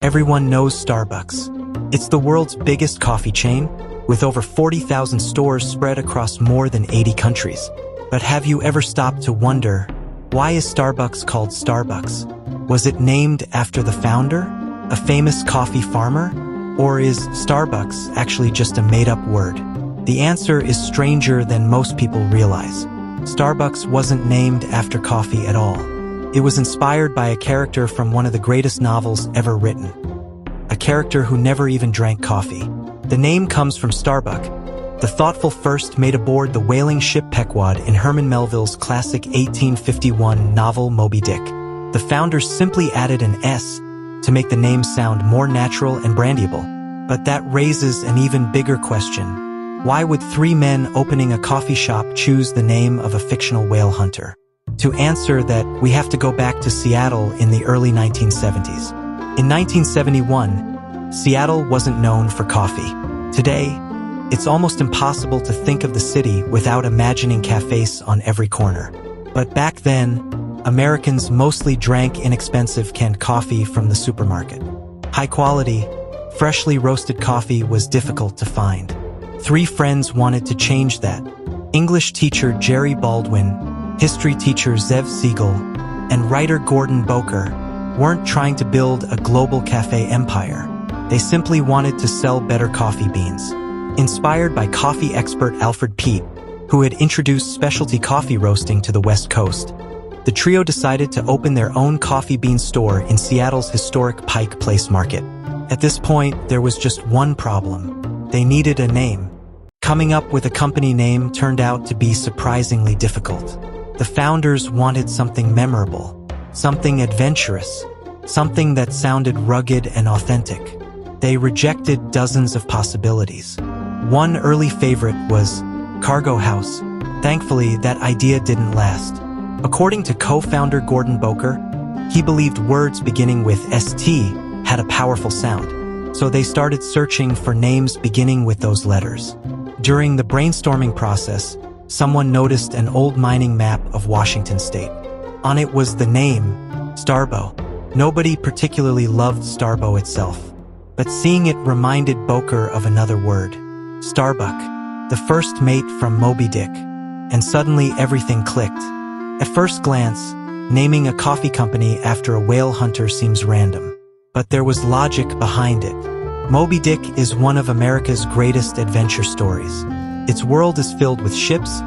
Everyone knows Starbucks. It's the world's biggest coffee chain, with over 40,000 stores spread across more than 80 countries. But have you ever stopped to wonder, why is Starbucks called Starbucks? Was it named after the founder, a famous coffee farmer? Or is Starbucks actually just a made-up word? The answer is stranger than most people realize. Starbucks wasn't named after coffee at all. It was inspired by a character from one of the greatest novels ever written. A character who never even drank coffee. The name comes from Starbuck, the thoughtful first mate aboard the whaling ship Pequod in Herman Melville's classic 1851 novel Moby-Dick. The founders simply added an S to make the name sound more natural and brandyable. But that raises an even bigger question. Why would three men opening a coffee shop choose the name of a fictional whale hunter? To answer that, we have to go back to Seattle in the early 1970s. In 1971, Seattle wasn't known for coffee. Today, it's almost impossible to think of the city without imagining cafes on every corner. But back then, Americans mostly drank inexpensive canned coffee from the supermarket. High-quality, freshly roasted coffee was difficult to find. Three friends wanted to change that. English teacher Jerry Baldwin, history teacher Zev Siegel, and writer Gordon Boker weren't trying to build a global cafe empire. They simply wanted to sell better coffee beans. Inspired by coffee expert Alfred Peet, who had introduced specialty coffee roasting to the West Coast, the trio decided to open their own coffee bean store in Seattle's historic Pike Place Market. At this point, there was just one problem. They needed a name. Coming up with a company name turned out to be surprisingly difficult. The founders wanted something memorable, something adventurous, something that sounded rugged and authentic. They rejected dozens of possibilities. One early favorite was Cargo House. Thankfully, that idea didn't last. According to co-founder Gordon Boker, he believed words beginning with ST had a powerful sound, so they started searching for names beginning with those letters. During the brainstorming process, someone noticed an old mining map of Washington state. On it was the name, Starbo. Nobody particularly loved Starbo itself, but seeing it reminded Boker of another word, Starbuck, the first mate from Moby-Dick, and suddenly everything clicked. At first glance, naming a coffee company after a whale hunter seems random, but there was logic behind it. Moby-Dick is one of America's greatest adventure stories. Its world is filled with ships,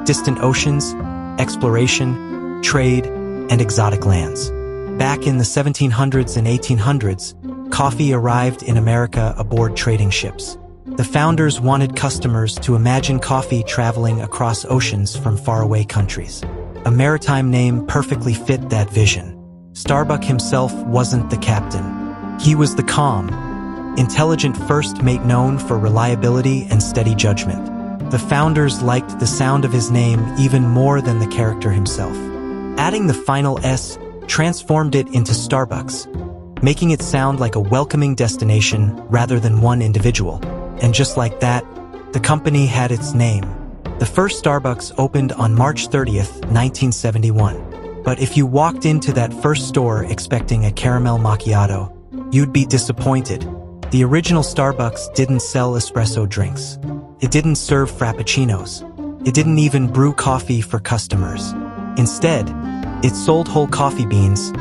distant oceans, exploration, trade, and exotic lands. Back in the 1700s and 1800s, coffee arrived in America aboard trading ships. The founders wanted customers to imagine coffee traveling across oceans from faraway countries. A maritime name perfectly fit that vision. Starbuck himself wasn't the captain. He was the calm, intelligent first mate known for reliability and steady judgment. The founders liked the sound of his name even more than the character himself. Adding the final S transformed it into Starbucks, making it sound like a welcoming destination rather than one individual. And just like that, the company had its name. The first Starbucks opened on March 30th, 1971. But if you walked into that first store expecting a caramel macchiato, you'd be disappointed. The original Starbucks didn't sell espresso drinks. It didn't serve frappuccinos. It didn't even brew coffee for customers. Instead, it sold whole coffee beans,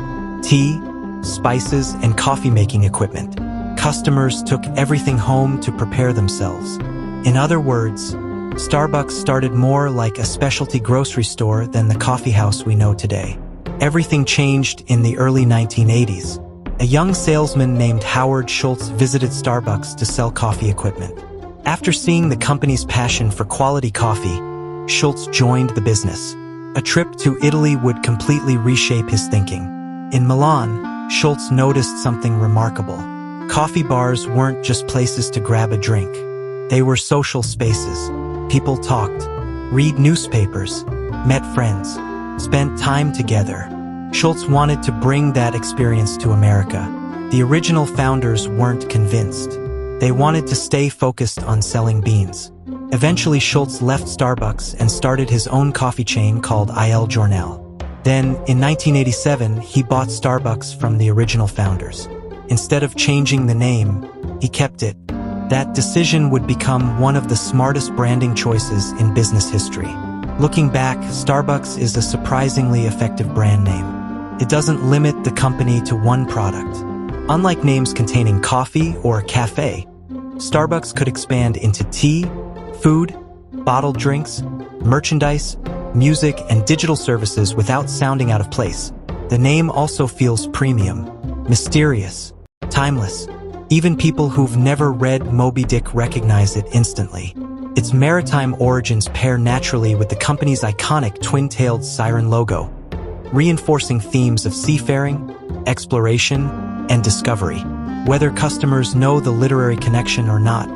tea, spices, and coffee-making equipment. Customers took everything home to prepare themselves. In other words, Starbucks started more like a specialty grocery store than the coffeehouse we know today. Everything changed in the early 1980s. A young salesman named Howard Schultz visited Starbucks to sell coffee equipment. After seeing the company's passion for quality coffee, Schultz joined the business. A trip to Italy would completely reshape his thinking. In Milan, Schultz noticed something remarkable. Coffee bars weren't just places to grab a drink. They were social spaces. People talked, read newspapers, met friends, spent time together. Schultz wanted to bring that experience to America. The original founders weren't convinced. They wanted to stay focused on selling beans. Eventually, Schultz left Starbucks and started his own coffee chain called Il Giornale. Then, in 1987, he bought Starbucks from the original founders. Instead of changing the name, he kept it. That decision would become one of the smartest branding choices in business history. Looking back, Starbucks is a surprisingly effective brand name. It doesn't limit the company to one product. Unlike names containing coffee or cafe, Starbucks could expand into tea, food, bottled drinks, merchandise, music, and digital services without sounding out of place. The name also feels premium, mysterious, timeless. Even people who've never read Moby-Dick recognize it instantly. Its maritime origins pair naturally with the company's iconic twin-tailed siren logo, reinforcing themes of seafaring, exploration, and discovery. Whether customers know the literary connection or not,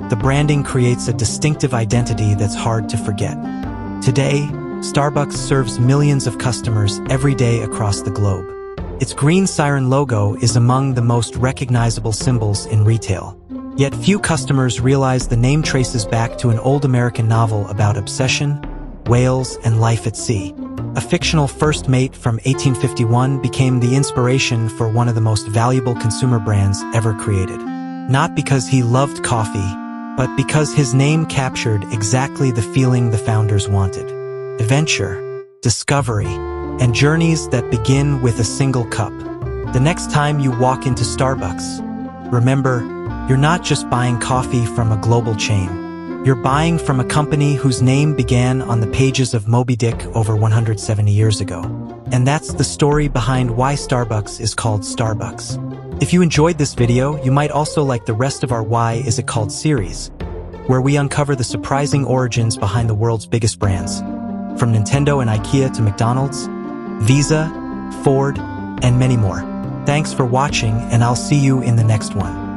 the branding creates a distinctive identity that's hard to forget. Today, Starbucks serves millions of customers every day across the globe. Its green siren logo is among the most recognizable symbols in retail. Yet few customers realize the name traces back to an old American novel about obsession, whales, and life at sea. A fictional first mate from 1851 became the inspiration for one of the most valuable consumer brands ever created. Not because he loved coffee, but because his name captured exactly the feeling the founders wanted. Adventure, discovery, and journeys that begin with a single cup. The next time you walk into Starbucks, remember, you're not just buying coffee from a global chain. You're buying from a company whose name began on the pages of Moby-Dick over 170 years ago. And that's the story behind why Starbucks is called Starbucks. If you enjoyed this video, you might also like the rest of our Why Is It Called series, where we uncover the surprising origins behind the world's biggest brands. From Nintendo and IKEA to McDonald's, Visa, Ford, and many more. Thanks for watching, and I'll see you in the next one.